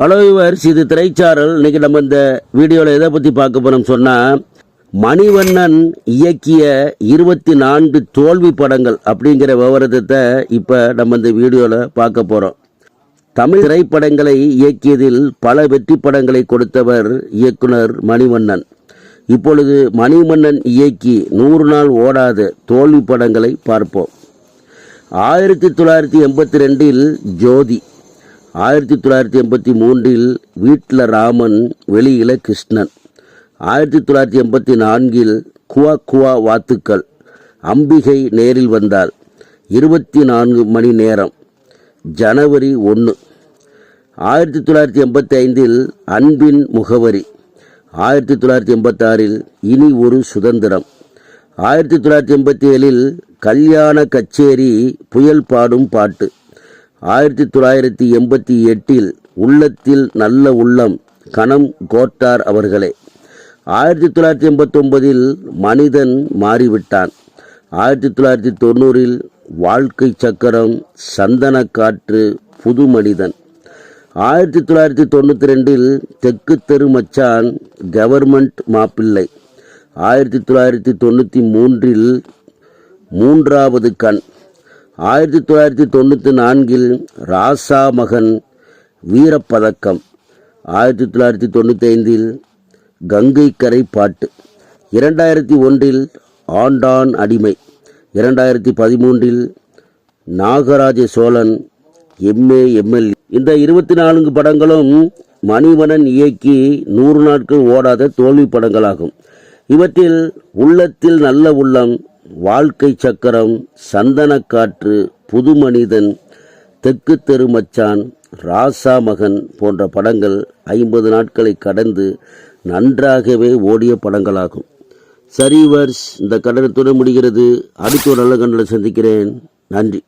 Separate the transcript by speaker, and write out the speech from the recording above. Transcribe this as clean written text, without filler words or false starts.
Speaker 1: Hello viewers, இது திரைச்சாரல். இன்னைக்கு நம்ம இந்த வீடியோவில் எதை பற்றி பார்க்க போகிறோம் சொன்னால், மணிவண்ணன் இயக்கிய 24 தோல்வி படங்கள் அப்படிங்கிற விவரத்தை இப்போ நம்ம இந்த வீடியோவில் பார்க்க போகிறோம். தமிழ் திரைப்படங்களை இயக்கியதில் பல வெற்றி படங்களை கொடுத்தவர் இயக்குனர் மணிவண்ணன். இப்பொழுது மணிவண்ணன் இயக்கி 100 நாள் ஓடாத தோல்வி படங்களை பார்ப்போம். 1982 ஜோதி, 1983 வீட்டில் ராமன் வெளியில கிருஷ்ணன், 1984 குவா குவா வாத்துக்கள், அம்பிகை நேரில் வந்தால், 24 மணி நேரம், ஜனவரி 1, 1985 அன்பின் முகவரி, 1986 இனி ஒரு சுதந்திரம், 1987 கல்யாண கச்சேரி புயல் பாடும் பாட்டு, 1988 உள்ளத்தில் நல்ல உள்ளம் கணம் கோட்டார் அவர்களே, 1989 மனிதன் மாறிவிட்டான், 1990 வாழ்க்கை சக்கரம் சந்தன காற்று புது மனிதன், 1992 தெற்கு தெரு மச்சான் கவர்மெண்ட் மாப்பிள்ளை, 1993 மூன்றாவது கண், 1994 ராசா மகன் வீரப்பதக்கம், 1995 கங்கை கரை பாட்டு, 2001 ஆண்டான் அடிமை, 2013 நாகராஜ சோழன் எம்எல்ஏ. இந்த 24 படங்களும் மணிவண்ணன் இயக்கி 100 நாட்கள் ஓடாத தோல்வி படங்களாகும். இவற்றில் உள்ளத்தில் நல்ல உள்ளம், வாழ்க்கை சக்கரம், சந்தன காற்று, புது மனிதன், தெற்கு தெரு மச்சான், ராசா மகன் போன்ற படங்கள் 50 நாட்களை கடந்து நன்றாகவே ஓடிய படங்களாகும். சரி வியூவர்ஸ், இந்த கண்டனத்துடன் முடிகிறது. அடுத்த ஒரு நல்ல கண்டனம் சந்திக்கிறேன். நன்றி.